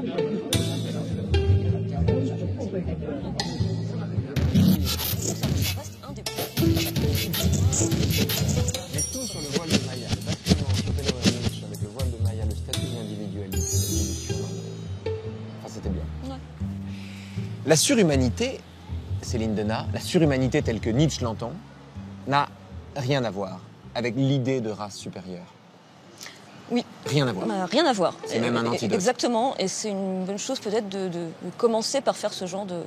Restons sur le voile de Maya. Le bâtiment Schopenhauer-Nietzsche avec le voile de Maya, le statut d'individualisme, l'évolution. Enfin, c'était bien. Ouais. La surhumanité, Céline Denat, la surhumanité telle que Nietzsche l'entend, n'a rien à voir avec l'idée de race supérieure. Oui. Rien à voir. Rien à voir. C'est même un antidote. Exactement, et c'est une bonne chose peut-être de commencer par faire ce genre de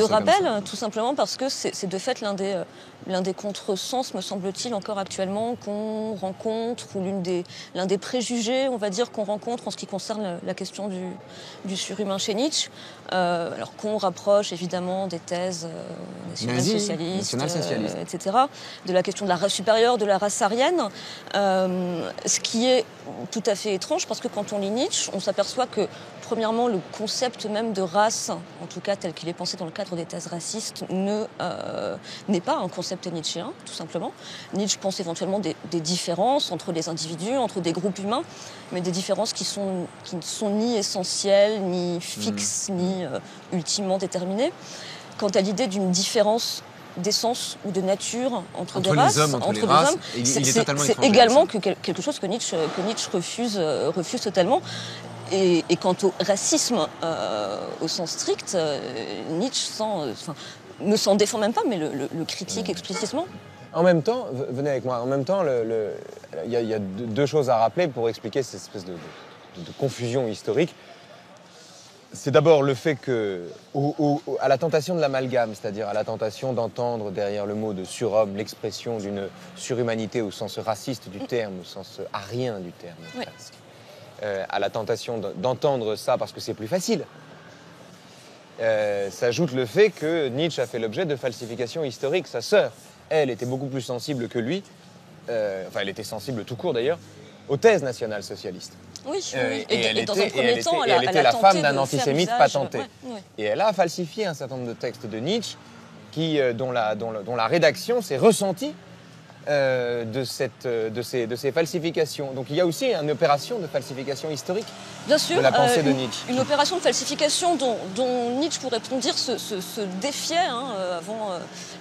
rappel, rappel, tout simplement parce que c'est de fait l'un des contresens, me semble-t-il, encore actuellement, qu'on rencontre, ou l'un des préjugés, on va dire, qu'on rencontre en ce qui concerne la question du surhumain chez Nietzsche, alors qu'on rapproche évidemment des thèses nationales-socialistes, etc., de la question de la race supérieure, de la race aryenne, ce qui est tout à fait étrange, parce que quand on lit Nietzsche, on s'aperçoit que, premièrement, le concept même de race, en tout cas tel qu'il est pensé dans le cadre des thèses racistes, n'est pas un concept nietzschéen, tout simplement. Nietzsche pense éventuellement des différences entre les individus, entre des groupes humains, mais des différences qui ne sont ni essentielles, ni fixes, ni ultimement déterminées. Quant à l'idée d'une différence d'essence ou de nature entre des races, entre les races, c'est également quelque chose que Nietzsche refuse totalement. Et quant au racisme, au sens strict, Nietzsche ne s'en défend même pas, mais le critique explicitement. En même temps, venez avec moi, en même temps, il y a deux choses à rappeler pour expliquer cette espèce de confusion historique. C'est d'abord le fait que, à la tentation de l'amalgame, c'est-à-dire à la tentation d'entendre derrière le mot de surhomme l'expression d'une surhumanité au sens raciste du terme, au sens arien du terme, oui. Presque, à la tentation d'entendre ça parce que c'est plus facile, s'ajoute le fait que Nietzsche a fait l'objet de falsifications historiques. Sa sœur, elle, était beaucoup plus sensible que lui, enfin elle était sensible tout court d'ailleurs, aux thèses nationales-socialistes. Oui, et elle dans un premier temps, elle était la femme d'un antisémite patenté. Ouais. Et elle a falsifié un certain nombre de textes de Nietzsche dont la rédaction s'est ressentie de ces falsifications. Donc il y a aussi une opération de falsification historique. Bien sûr, de la pensée de Nietzsche. Une opération de falsification dont Nietzsche, pour répondre, se défiait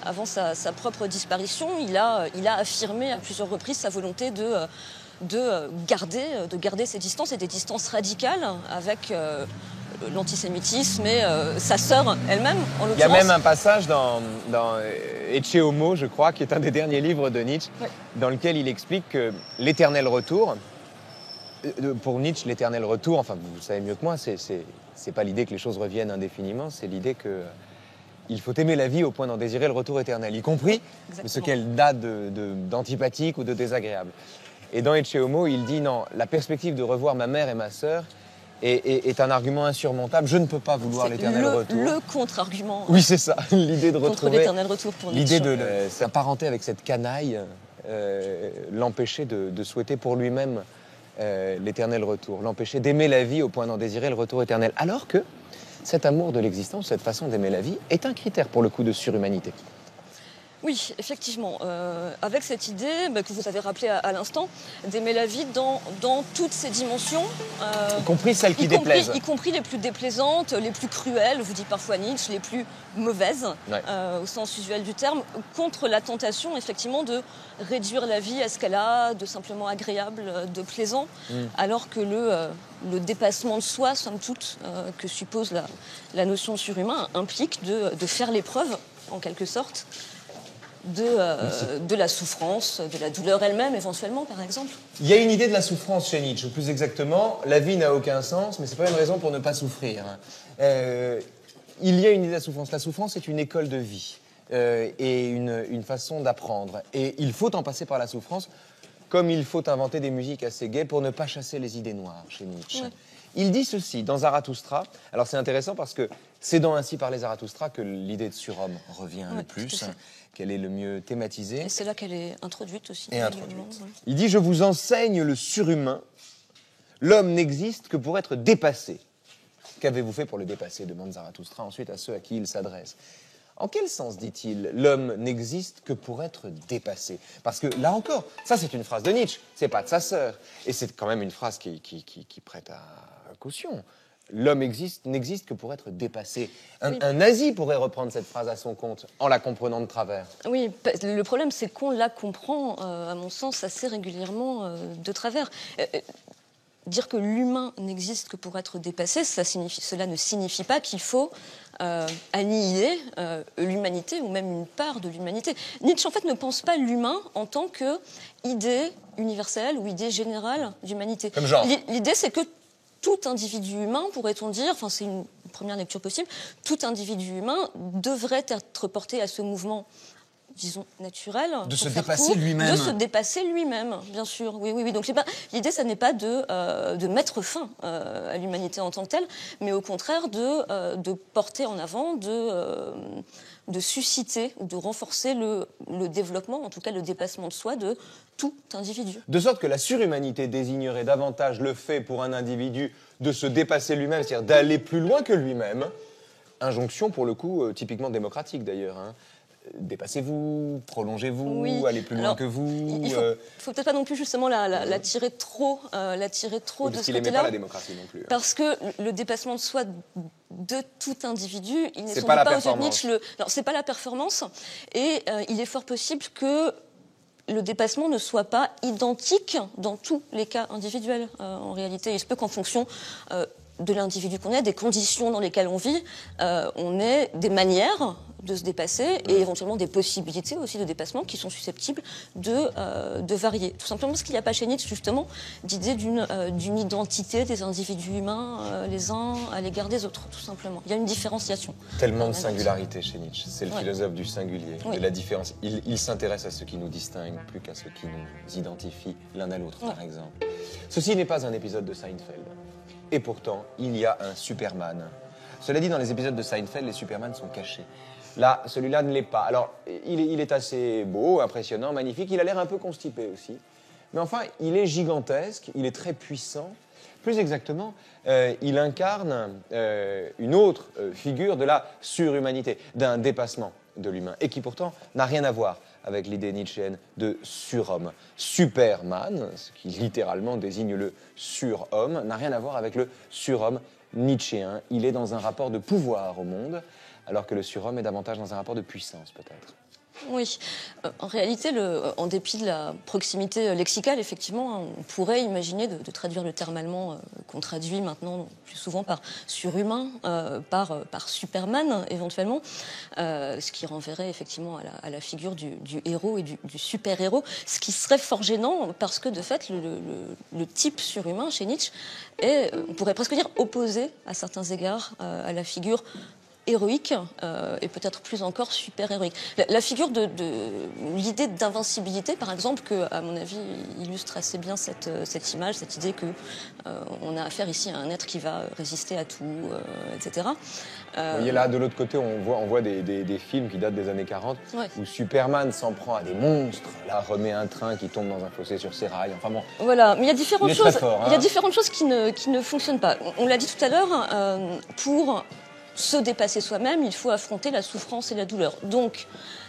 avant sa propre disparition. Il a affirmé à plusieurs reprises sa volonté de garder ses distances, et des distances radicales avec l'antisémitisme et sa sœur elle-même, en l'occurrence. Il y a même un passage dans Ecce Homo, je crois, qui est un des derniers livres de Nietzsche, dans lequel il explique que l'éternel retour, pour Nietzsche, l'éternel retour, enfin vous savez mieux que moi, c'est pas l'idée que les choses reviennent indéfiniment, c'est l'idée que il faut aimer la vie au point d'en désirer le retour éternel, y compris ce qu'elle a d'antipathique ou de désagréable. Et dans Ecce Homo, il dit non, la perspective de revoir ma mère et ma sœur est un argument insurmontable. Je ne peux pas vouloir l'éternel retour. Le contre-argument. Oui, c'est ça. L'idée de contre retrouver l'éternel retour pour Nietzsche. L'idée de s'apparenter avec cette canaille, l'empêcher de souhaiter pour lui-même l'éternel retour, l'empêcher d'aimer la vie au point d'en désirer le retour éternel. Alors que cet amour de l'existence, cette façon d'aimer la vie, est un critère pour le coup de surhumanité. Oui, effectivement, avec cette idée que vous avez rappelée à l'instant, d'aimer la vie dans toutes ses dimensions. Y compris celles qui déplaisent. Y compris les plus déplaisantes, les plus cruelles, vous dit parfois Nietzsche, les plus mauvaises, au sens usuel du terme, contre la tentation, effectivement, de réduire la vie à ce qu'elle a de simplement agréable, de plaisant, alors que le dépassement de soi, somme toute, que suppose la notion de surhumain, implique de faire l'épreuve, en quelque sorte, de la souffrance, de la douleur elle-même, éventuellement, par exemple. Il y a une idée de la souffrance chez Nietzsche, plus exactement. La vie n'a aucun sens, mais c'est pas une raison pour ne pas souffrir. Il y a une idée de la souffrance. La souffrance est une école de vie et une façon d'apprendre. Et il faut en passer par la souffrance, comme il faut inventer des musiques assez gaies pour ne pas chasser les idées noires chez Nietzsche. Ouais. Il dit ceci dans Zarathustra. Alors c'est intéressant parce que c'est dans Ainsi parlait Zarathustra que l'idée de surhomme revient le plus, qu'elle est le mieux thématisée. Et c'est là qu'elle est introduite aussi. Et introduite. Il dit « Je vous enseigne le surhumain. L'homme n'existe que pour être dépassé. Qu'avez-vous fait pour le dépasser ?» demande Zarathustra ensuite à ceux à qui il s'adresse. En quel sens, dit-il, l'homme n'existe que pour être dépassé? Parce que, là encore, ça c'est une phrase de Nietzsche, c'est pas de sa sœur. Et c'est quand même une phrase qui prête à caution. l'homme n'existe que pour être dépassé. Un nazi pourrait reprendre cette phrase à son compte en la comprenant de travers. Oui, le problème c'est qu'on la comprend, à mon sens, assez régulièrement de travers. Dire que l'humain n'existe que pour être dépassé, cela ne signifie pas qu'il faut annihiler l'humanité ou même une part de l'humanité. Nietzsche, en fait, ne pense pas l'humain en tant qu'idée universelle ou idée générale d'humanité. Comme genre. L'idée, c'est que tout individu humain, pourrait-on dire, enfin c'est une première lecture possible, tout individu humain devrait être porté à ce mouvement, disons, naturel. De se dépasser lui-même. De se dépasser lui-même, bien sûr. Oui. Donc l'idée, ça n'est pas de mettre fin à l'humanité en tant que telle, mais au contraire de porter en avant, de susciter, de renforcer le développement, en tout cas le dépassement de soi de tout individu. De sorte que la surhumanité désignerait davantage le fait pour un individu de se dépasser lui-même, c'est-à-dire d'aller plus loin que lui-même. Injonction, pour le coup, typiquement démocratique d'ailleurs. Dépassez-vous, prolongez-vous, allez plus loin que vous. Il faut peut-être pas non plus justement la tirer trop, de ce côté-là. Parce qu'il n'aimait pas la démocratie non plus. Parce que le dépassement de soi de tout individu, il n'est sans doute pas pas aux yeux de Nietzsche. Non, c'est pas la performance, et il est fort possible que le dépassement ne soit pas identique dans tous les cas individuels. En réalité, il se peut qu'en fonction de l'individu qu'on est, des conditions dans lesquelles on vit, on ait des manières de se dépasser et éventuellement des possibilités aussi de dépassement qui sont susceptibles de varier. Tout simplement parce qu'il n'y a pas chez Nietzsche justement d'idée d'une identité des individus humains les uns à l'égard des autres, tout simplement. Il y a une différenciation. Tellement de singularité chez Nietzsche. C'est le philosophe du singulier, de la différence. Il s'intéresse à ce qui nous distingue plus qu'à ce qui nous identifie l'un à l'autre, par exemple. Ceci n'est pas un épisode de Seinfeld. Et pourtant, il y a un Superman. Cela dit, dans les épisodes de Seinfeld, les Superman sont cachés. Là, celui-là ne l'est pas. Alors, il est assez beau, impressionnant, magnifique. Il a l'air un peu constipé aussi. Mais enfin, il est gigantesque, il est très puissant. Plus exactement, il incarne une autre figure de la surhumanité, d'un dépassement de l'humain, et qui pourtant n'a rien à voir avec l'idée nietzschéenne de surhomme. Superman, ce qui littéralement désigne le surhomme, n'a rien à voir avec le surhomme nietzschéen. Il est dans un rapport de pouvoir au monde, alors que le surhomme est davantage dans un rapport de puissance, peut-être. Oui, en réalité, en dépit de la proximité lexicale, effectivement, on pourrait imaginer de traduire le terme allemand qu'on traduit maintenant plus souvent par surhumain, par Superman éventuellement, ce qui renverrait effectivement à la figure du héros et du super-héros, ce qui serait fort gênant parce que de fait, le type surhumain chez Nietzsche est, on pourrait presque dire, opposé à certains égards à la figure héroïque et peut-être plus encore super-héroïque. La figure de l'idée d'invincibilité, par exemple, que, à mon avis, illustre assez bien cette image, cette idée que on a affaire ici à un être qui va résister à tout, etc. Vous voyez là, de l'autre côté, on voit des films qui datent des années 40, où Superman s'en prend à des monstres, là, remet un train qui tombe dans un fossé sur ses rails, enfin bon. Voilà, mais il y a différentes choses, fort, hein. Il y a différentes choses qui ne fonctionnent pas. On l'a dit tout à l'heure, pour se dépasser soi-même, il faut affronter la souffrance et la douleur. Donc,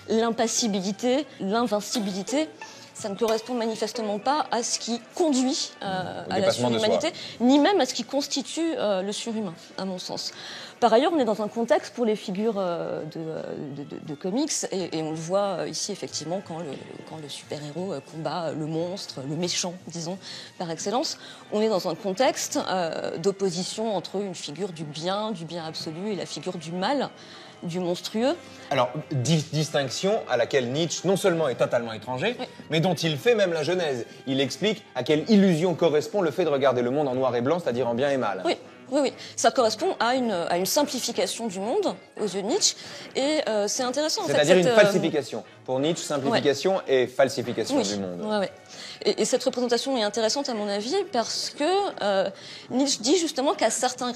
l'impassibilité, l'invincibilité, ça ne correspond manifestement pas à ce qui conduit à la surhumanité, ni même à ce qui constitue le surhumain, à mon sens. Par ailleurs, on est dans un contexte pour les figures de comics, et on le voit ici effectivement quand le super-héros combat le monstre, le méchant, disons, par excellence. On est dans un contexte d'opposition entre une figure du bien absolu, et la figure du mal, du monstrueux. Alors, distinction à laquelle Nietzsche non seulement est totalement étranger, mais dont il fait même la genèse. Il explique à quelle illusion correspond le fait de regarder le monde en noir et blanc, c'est-à-dire en bien et mal. Oui, ça correspond à une simplification du monde aux yeux de Nietzsche, et c'est intéressant. C'est-à-dire une falsification. Pour Nietzsche, simplification et falsification du monde. Et cette représentation est intéressante à mon avis parce que Nietzsche dit justement qu'à certains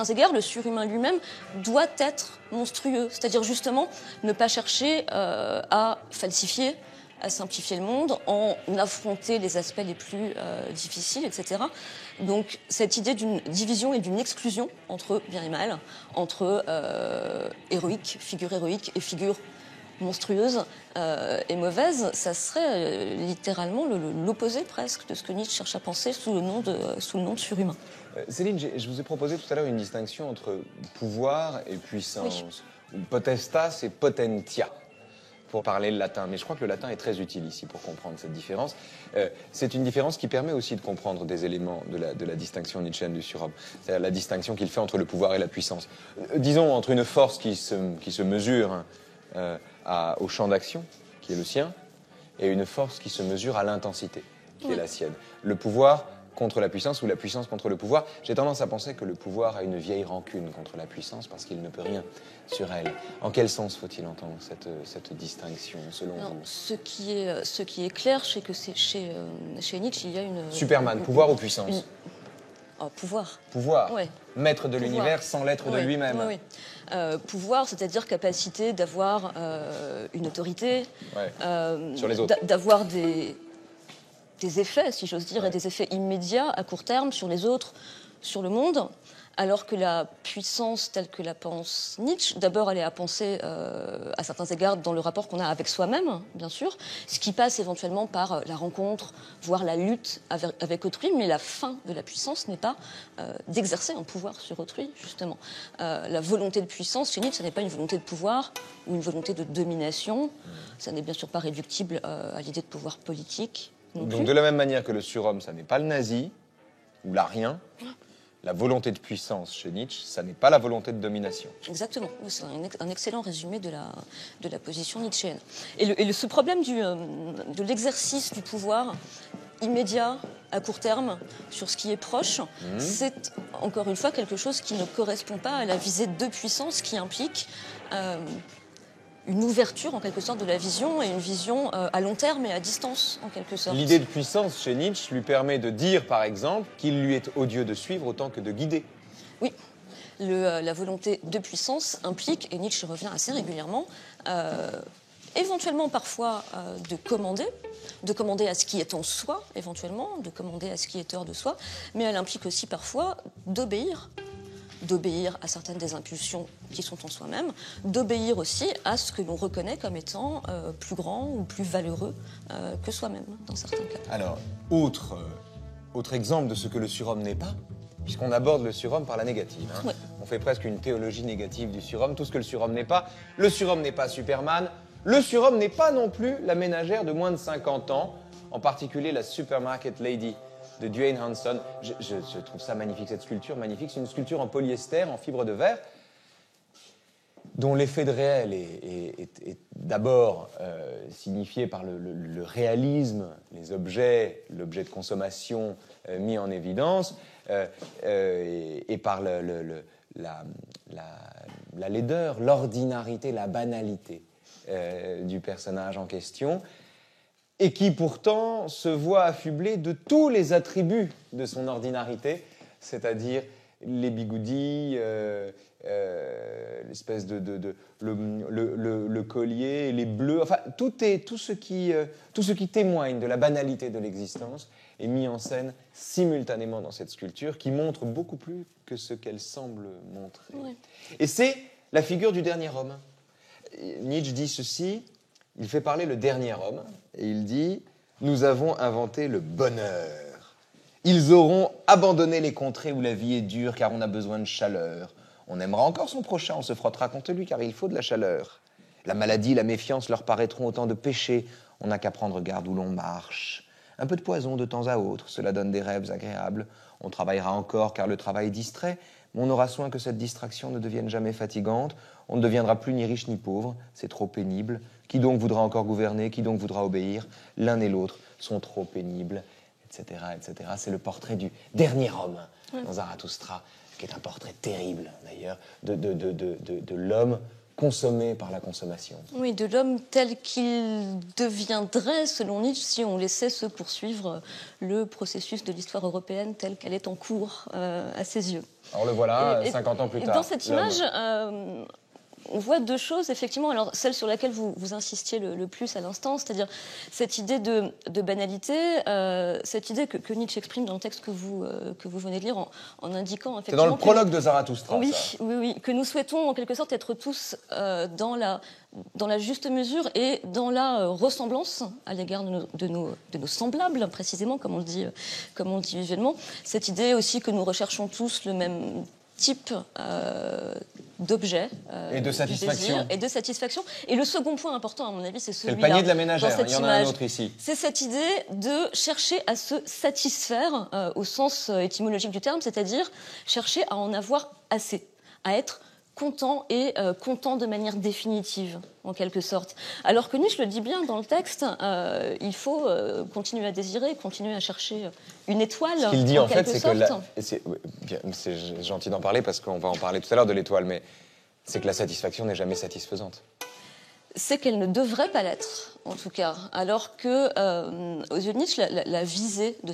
égards, le surhumain lui-même doit être monstrueux, c'est-à-dire justement ne pas chercher à falsifier, à simplifier le monde, en affronter les aspects les plus difficiles, etc. Donc cette idée d'une division et d'une exclusion entre bien et mal, entre figure héroïque et figure monstrueuse et mauvaise, ça serait littéralement l'opposé presque de ce que Nietzsche cherche à penser sous le nom de surhumain. Céline, je vous ai proposé tout à l'heure une distinction entre pouvoir et puissance. Oui. Potestas et potentia, pour parler le latin. Mais je crois que le latin est très utile ici pour comprendre cette différence. C'est une différence qui permet aussi de comprendre des éléments de la distinction nietzschéenne du surhomme. C'est-à-dire la distinction qu'il fait entre le pouvoir et la puissance. Disons, entre une force qui se mesure au champ d'action, qui est le sien, et une force qui se mesure à l'intensité, qui est la sienne. Le pouvoir contre la puissance ou la puissance contre le pouvoir. J'ai tendance à penser que le pouvoir a une vieille rancune contre la puissance parce qu'il ne peut rien sur elle. En quel sens faut-il entendre cette distinction, selon vous? Ce qui est clair, c'est que chez Nietzsche, il y a une... Superman, pouvoir ou puissance? Pouvoir. Pouvoir. Ouais. Maître de l'univers sans l'être de lui-même. Oui. Pouvoir, c'est-à-dire capacité d'avoir une autorité, sur les autres. D'avoir des effets, si j'ose dire, et des effets immédiats à court terme sur les autres, sur le monde, alors que la puissance telle que la pense Nietzsche, d'abord elle est à penser à certains égards dans le rapport qu'on a avec soi-même, bien sûr, ce qui passe éventuellement par la rencontre, voire la lutte avec autrui, mais la fin de la puissance n'est pas d'exercer un pouvoir sur autrui, justement. La volonté de puissance chez Nietzsche, ce n'est pas une volonté de pouvoir ou une volonté de domination, ça n'est bien sûr pas réductible à l'idée de pouvoir politique. Donc de la même manière que le surhomme, ça n'est pas le nazi ou l'arien, la volonté de puissance chez Nietzsche, ça n'est pas la volonté de domination. Exactement, c'est un excellent résumé de la position nietzschéenne. Et ce problème de l'exercice du pouvoir immédiat, à court terme, sur ce qui est proche, c'est encore une fois quelque chose qui ne correspond pas à la visée de puissance qui implique une ouverture en quelque sorte de la vision et une vision à long terme et à distance en quelque sorte. L'idée de puissance chez Nietzsche lui permet de dire par exemple qu'il lui est odieux de suivre autant que de guider. Oui, la volonté de puissance implique, et Nietzsche revient assez régulièrement, éventuellement parfois de commander à ce qui est en soi, éventuellement, de commander à ce qui est hors de soi, mais elle implique aussi parfois d'obéir à certaines des impulsions qui sont en soi-même, d'obéir aussi à ce que l'on reconnaît comme étant plus grand ou plus valeureux que soi-même, dans certains cas. Alors, autre exemple de ce que le surhomme n'est pas, puisqu'on aborde le surhomme par la négative. Ouais. On fait presque une théologie négative du surhomme, tout ce que le surhomme n'est pas. Le surhomme n'est pas Superman, le surhomme n'est pas non plus la ménagère de moins de 50 ans, en particulier la Supermarket Lady de Duane Hanson. Je trouve ça magnifique, cette sculpture magnifique. C'est une sculpture en polyester, en fibre de verre, dont l'effet de réel est d'abord signifié par le réalisme, les objets, l'objet de consommation mis en évidence, et par la laideur, l'ordinarité, la banalité du personnage en question, et qui pourtant se voit affublé de tous les attributs de son ordinarité, c'est-à-dire les bigoudis, l'espèce le collier, les bleus, enfin tout ce qui témoigne de la banalité de l'existence est mis en scène simultanément dans cette sculpture qui montre beaucoup plus que ce qu'elle semble montrer. Oui. Et c'est la figure du dernier homme. Nietzsche dit ceci, il fait parler le dernier homme, et il dit « Nous avons inventé le bonheur. Ils auront abandonné les contrées où la vie est dure, car on a besoin de chaleur. On aimera encore son prochain, on se frottera contre lui, car il faut de la chaleur. La maladie, la méfiance leur paraîtront autant de péchés. On n'a qu'à prendre garde où l'on marche. Un peu de poison de temps à autre, cela donne des rêves agréables. On travaillera encore, car le travail distrait, mais on aura soin que cette distraction ne devienne jamais fatigante. On ne deviendra plus ni riche ni pauvre, c'est trop pénible. Qui donc voudra encore gouverner? Qui donc voudra obéir? L'un et l'autre sont trop pénibles, etc., etc. C'est le portrait du dernier homme dans Zarathustra, qui est un portrait terrible, d'ailleurs, de l'homme consommé par la consommation. Oui, de l'homme tel qu'il deviendrait, selon Nietzsche, si on laissait se poursuivre le processus de l'histoire européenne telle qu'elle est en cours à ses yeux. Alors le voilà, 50 ans plus tard. Dans cette image, on voit deux choses, effectivement. Alors, celle sur laquelle vous insistiez le plus à l'instant, c'est-à-dire cette idée de banalité, cette idée que Nietzsche exprime dans le texte que vous venez de lire en indiquant effectivement... C'est dans le prologue de Zarathustra, oui, ça. oui, que nous souhaitons en quelque sorte être tous dans la juste mesure et dans la ressemblance à l'égard de nos semblables, précisément, comme on le dit visuellement. Cette idée aussi que nous recherchons tous le même type d'objet et de satisfaction. Et de satisfaction. Et le second point important, à mon avis, c'est celui-là. C'est le panier de la ménagère, il y en a un autre ici. C'est cette idée de chercher à se satisfaire au sens étymologique du terme, c'est-à-dire chercher à en avoir assez, à être content et content de manière définitive, en quelque sorte. Alors que Nietzsche le dit bien dans le texte, il faut continuer à désirer, continuer à chercher une étoile. Ce qu'il dit en fait, c'est que c'est gentil d'en parler parce qu'on va en parler tout à l'heure de l'étoile, mais c'est que la satisfaction n'est jamais satisfaisante. C'est qu'elle ne devrait pas l'être, en tout cas. Alors que, aux yeux de Nietzsche, la visée de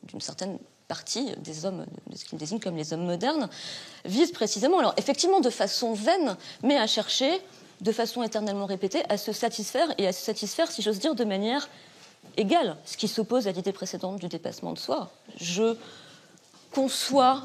d'une certaine partie des hommes, de ce qu'il désigne comme les hommes modernes, vise précisément, alors effectivement de façon vaine, mais à chercher, de façon éternellement répétée, à se satisfaire, et à se satisfaire, si j'ose dire, de manière égale, ce qui s'oppose à l'idée précédente du dépassement de soi. Je conçois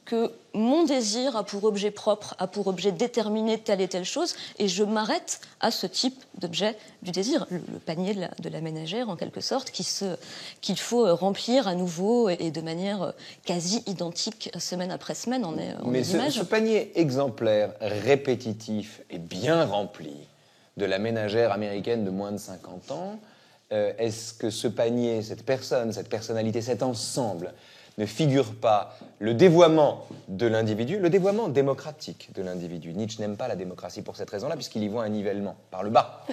que mon désir a pour objet propre, a pour objet déterminé telle et telle chose, et je m'arrête à ce type d'objet du désir, le panier de la ménagère, en quelque sorte, qu'il faut remplir à nouveau et de manière quasi identique, semaine après semaine, en est l'image. Ce panier exemplaire, répétitif et bien rempli de la ménagère américaine de moins de 50 ans, est-ce que ce panier, cette personne, cette personnalité, cet ensemble ne figure pas le dévoiement de l'individu, le dévoiement démocratique de l'individu. Nietzsche n'aime pas la démocratie pour cette raison-là, puisqu'il y voit un nivellement par le bas.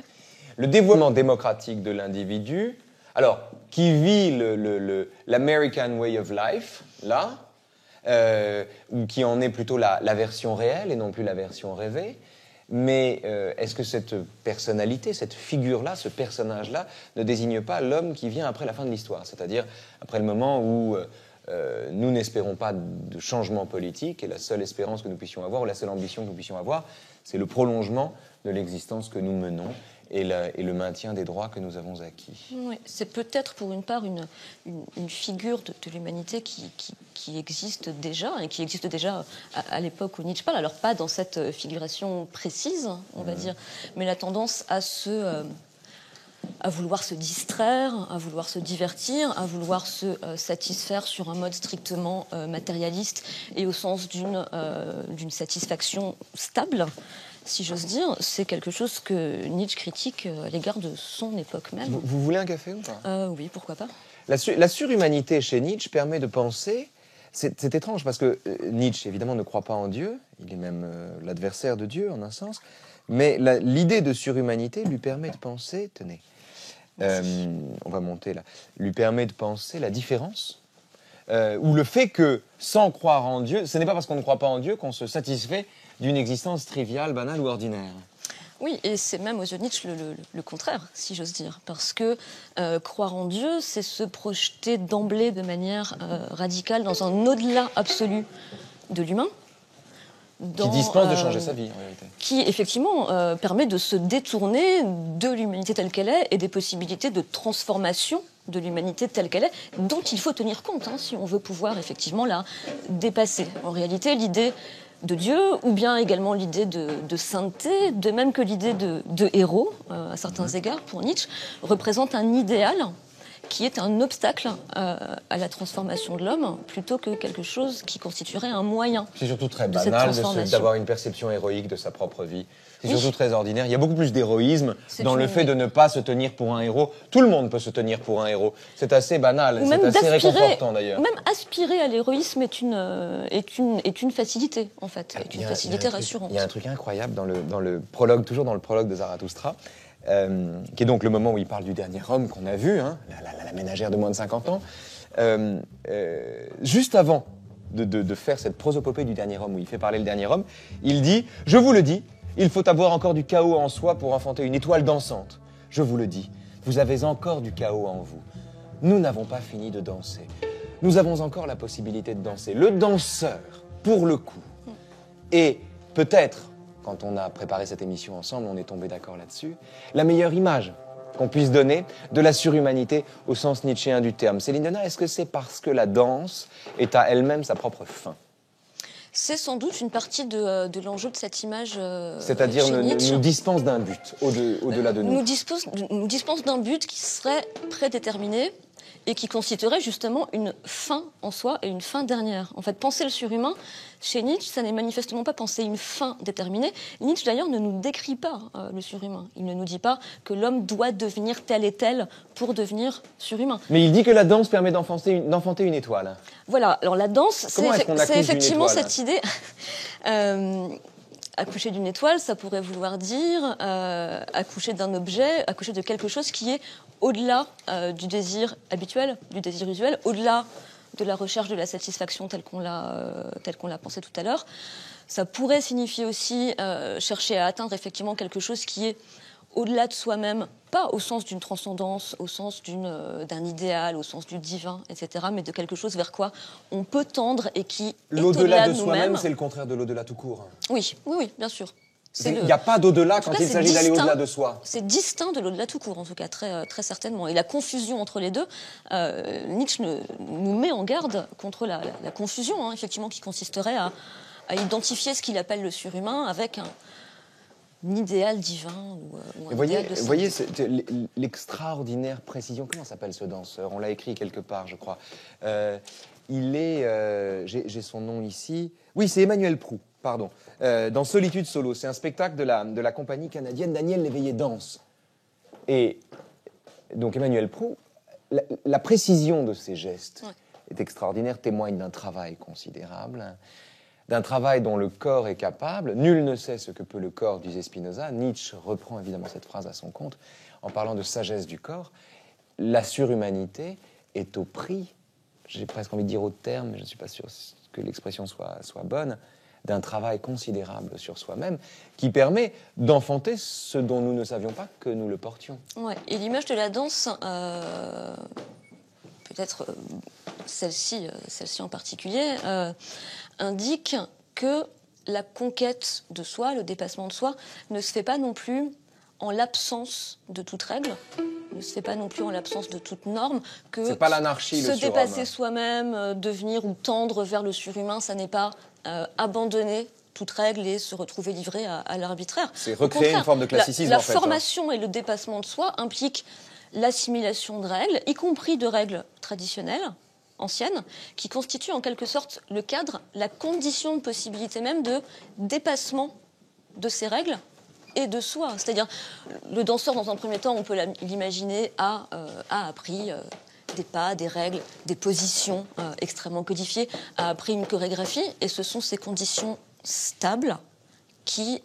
Le dévoiement démocratique de l'individu, alors, qui vit l'American way of life, là, ou qui en est plutôt la version réelle et non plus la version rêvée, mais est-ce que cette personnalité, cette figure-là, ce personnage-là, ne désigne pas l'homme qui vient après la fin de l'histoire, c'est-à-dire après le moment où nous n'espérons pas de changement politique et la seule espérance que nous puissions avoir, ou la seule ambition que nous puissions avoir, c'est le prolongement de l'existence que nous menons et le maintien des droits que nous avons acquis. Oui, c'est peut-être pour une part une figure de l'humanité qui existe déjà, et qui existe déjà à l'époque où Nietzsche parle, alors pas dans cette figuration précise, on va dire, mais la tendance à vouloir se distraire, à vouloir se divertir, à vouloir se satisfaire sur un mode strictement matérialiste et au sens d'une satisfaction stable, si j'ose dire, c'est quelque chose que Nietzsche critique à l'égard de son époque même. Vous voulez un café ou pas ? Oui, pourquoi pas. La surhumanité chez Nietzsche permet de penser... C'est étrange parce que Nietzsche, évidemment, ne croit pas en Dieu, il est même l'adversaire de Dieu en un sens, mais l'idée de surhumanité lui permet de penser... Tenez. On va monter là, lui permet de penser la différence, ou le fait que, sans croire en Dieu, ce n'est pas parce qu'on ne croit pas en Dieu qu'on se satisfait d'une existence triviale, banale ou ordinaire. Oui, et c'est même aux yeux de Nietzsche le contraire, si j'ose dire, parce que croire en Dieu, c'est se projeter d'emblée de manière radicale dans un au-delà absolu de l'humain, qui dispense de changer sa vie, en réalité. Qui, effectivement, permet de se détourner de l'humanité telle qu'elle est et des possibilités de transformation de l'humanité telle qu'elle est, dont il faut tenir compte, si on veut pouvoir, effectivement, la dépasser. En réalité, l'idée de Dieu, ou bien également l'idée de sainteté, de même que l'idée de héros, à certains égards, pour Nietzsche, représente un idéal qui est un obstacle à la transformation de l'homme, plutôt que quelque chose qui constituerait un moyen. C'est surtout très banal d'avoir une perception héroïque de sa propre vie. C'est surtout très ordinaire. Il y a beaucoup plus d'héroïsme dans le fait de ne pas se tenir pour un héros. Tout le monde peut se tenir pour un héros. C'est assez banal, c'est assez réconfortant d'ailleurs. Même aspirer à l'héroïsme est une facilité, en fait, est une facilité rassurante. Il y a un truc incroyable dans le prologue, toujours dans le prologue de Zarathustra, qui est donc le moment où il parle du dernier homme qu'on a vu, la ménagère de moins de 50 ans. Juste avant de faire cette prosopopée du dernier homme, où il fait parler le dernier homme, il dit « Je vous le dis, il faut avoir encore du chaos en soi pour enfanter une étoile dansante. Je vous le dis, vous avez encore du chaos en vous. Nous n'avons pas fini de danser. Nous avons encore la possibilité de danser. Le danseur, pour le coup, est peut-être quand on a préparé cette émission ensemble, on est tombé d'accord là-dessus, la meilleure image qu'on puisse donner de la surhumanité au sens nietzschéen du terme. Céline Denat, est-ce que c'est parce que la danse est à elle-même sa propre fin? C'est sans doute une partie de l'enjeu de cette image. C'est-à-dire nous dispense d'un but, au-delà de nous. Nous dispense d'un but qui serait prédéterminé et qui constituerait justement une fin en soi et une fin dernière. En fait, penser le surhumain, chez Nietzsche, ça n'est manifestement pas penser une fin déterminée. Nietzsche, d'ailleurs, ne nous décrit pas le surhumain. Il ne nous dit pas que l'homme doit devenir tel et tel pour devenir surhumain. Mais il dit que la danse permet d'enfanter une étoile. Voilà, alors la danse, c'est effectivement cette idée... Accoucher d'une étoile, ça pourrait vouloir dire accoucher d'un objet, accoucher de quelque chose qui est au-delà du désir habituel, du désir usuel, au-delà de la recherche de la satisfaction telle qu'on l'a pensé tout à l'heure. Ça pourrait signifier aussi chercher à atteindre effectivement quelque chose qui est au-delà de soi-même, pas au sens d'une transcendance, au sens d'un idéal, au sens du divin, etc., mais de quelque chose vers quoi on peut tendre et qui est l'au-delà au-delà de soi-même. soi-même, c'est le contraire de l'au-delà tout court. Oui, bien sûr. Il n'y a pas d'au-delà quand il s'agit d'aller au-delà de soi. C'est distinct de l'au-delà tout court, en tout cas, très, très certainement. Et la confusion entre les deux, Nietzsche nous met en garde contre la confusion, effectivement, qui consisterait à identifier ce qu'il appelle le surhumain avec un idéal divin ou un idéal de sainteté. Voyez l'extraordinaire précision. Comment s'appelle ce danseur? On l'a écrit quelque part, je crois. J'ai son nom ici. Oui, c'est Emmanuel Proulx, pardon. Dans Solitude Solo, c'est un spectacle de la compagnie canadienne Daniel Léveillé Danse. Et donc Emmanuel Proulx, la précision de ses gestes est extraordinaire, témoigne d'un travail considérable, d'un travail dont le corps est capable. Nul ne sait ce que peut le corps, disait Spinoza. Nietzsche reprend évidemment cette phrase à son compte en parlant de sagesse du corps. La surhumanité est au prix, j'ai presque envie de dire au terme, mais je ne suis pas sûr que l'expression soit bonne, d'un travail considérable sur soi-même qui permet d'enfanter ce dont nous ne savions pas que nous le portions. Ouais. Et l'image de la danse, peut-être celle-ci en particulier, indique que la conquête de soi, le dépassement de soi, ne se fait pas non plus en l'absence de toute règle, ne se fait pas non plus en l'absence de toute norme, que c'est pas l'anarchie, se dépasser soi-même, devenir ou tendre vers le surhumain, ça n'est pas abandonner toute règle et se retrouver livré à l'arbitraire. C'est recréer une forme de classicisme, la formation et le dépassement de soi impliquent l'assimilation de règles, y compris de règles traditionnelles, anciennes, qui constituent en quelque sorte le cadre, la condition de possibilité même de dépassement de ces règles et de soi. C'est-à-dire, le danseur, dans un premier temps, on peut l'imaginer, a appris des pas, des règles, des positions extrêmement codifiées, a appris une chorégraphie, et ce sont ces conditions stables qui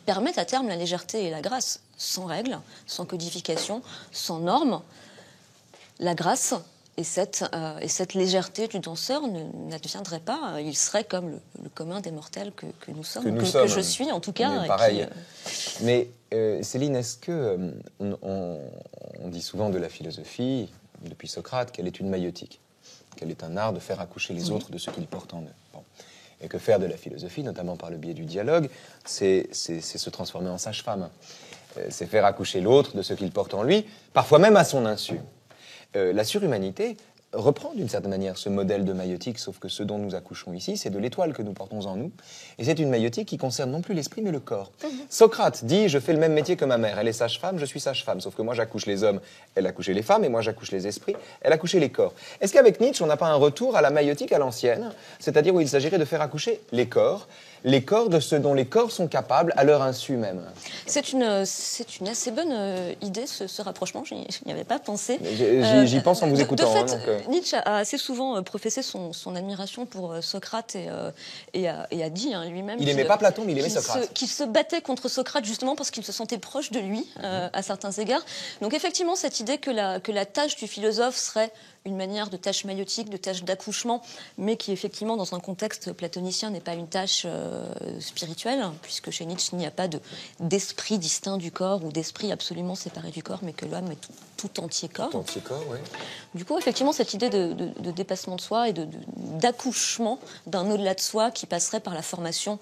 permettent à terme la légèreté et la grâce. Sans règles, sans codification, sans normes, la grâce et cette légèreté du danseur n'adviendrait pas. Il serait comme le commun des mortels que nous sommes, que je suis en tout cas. Pareil. Mais Céline, est-ce que on dit souvent de la philosophie, depuis Socrate, qu'elle est une maïeutique, qu'elle est un art de faire accoucher les autres de ce qu'ils portent en eux. Bon. Et que faire de la philosophie, notamment par le biais du dialogue, c'est se transformer en sage-femme. C'est faire accoucher l'autre de ce qu'il porte en lui, parfois même à son insu. La surhumanité reprend d'une certaine manière ce modèle de maïeutique, sauf que ce dont nous accouchons ici, c'est de l'étoile que nous portons en nous. Et c'est une maïeutique qui concerne non plus l'esprit, mais le corps. Socrate dit « Je fais le même métier que ma mère. Elle est sage-femme, je suis sage-femme. Sauf que moi, j'accouche les hommes, elle accouche les femmes, et moi, j'accouche les esprits, elle accouche les corps. » Est-ce qu'avec Nietzsche, on n'a pas un retour à la maïeutique à l'ancienne, c'est-à-dire où il s'agirait de faire accoucher les corps de ce dont les corps sont capables à leur insu même? C'est une assez bonne idée, ce rapprochement. Je n'y avais pas pensé. J'y pense en vous écoutant. De fait, Nietzsche a assez souvent professé son admiration pour Socrate et a dit lui-même... Il n'aimait pas Platon, mais il aimait Socrate. Qu'il se battait contre Socrate justement parce qu'il se sentait proche de lui à certains égards. Donc effectivement, cette idée que la tâche du philosophe serait une manière de tâche maïeutique, de tâche d'accouchement, mais qui effectivement, dans un contexte platonicien, n'est pas une tâche spirituelle, puisque chez Nietzsche, il n'y a pas d'esprit distinct du corps ou d'esprit absolument séparé du corps, mais que l'homme est tout entier corps. Tout entier corps, oui. Du coup, effectivement, cette idée de dépassement de soi et d'accouchement d'un au-delà de soi qui passerait par la formation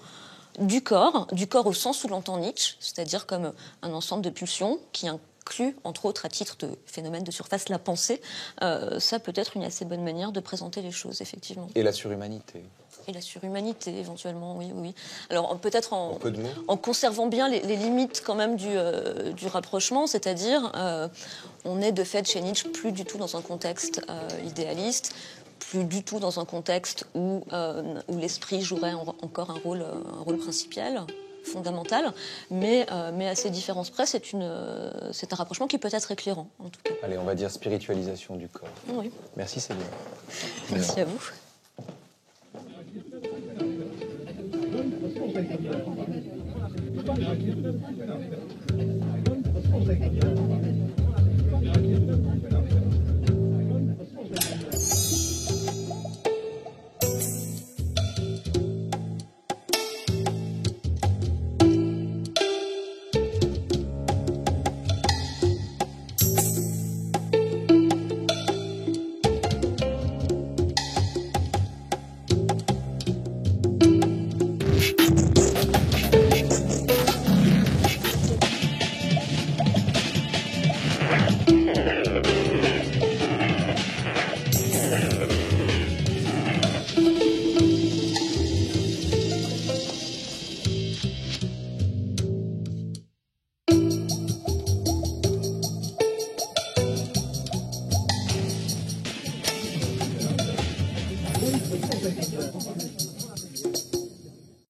du corps au sens où l'entend Nietzsche, c'est-à-dire comme un ensemble de pulsions qui inclut, entre autres, à titre de phénomène de surface, la pensée. Ça peut être une assez bonne manière de présenter les choses, effectivement. Et la surhumanité. Et la surhumanité, éventuellement, oui, oui. Alors, peut-être En peu de mots. en conservant bien les limites, quand même, du rapprochement, c'est-à-dire, on est de fait chez Nietzsche plus du tout dans un contexte idéaliste, plus du tout dans un contexte où l'esprit jouerait encore un rôle principal, fondamental, mais à ces différences près, c'est un rapprochement qui peut être éclairant, en tout cas. Allez, on va dire spiritualisation du corps. Oui. Merci Céline. Merci à vous.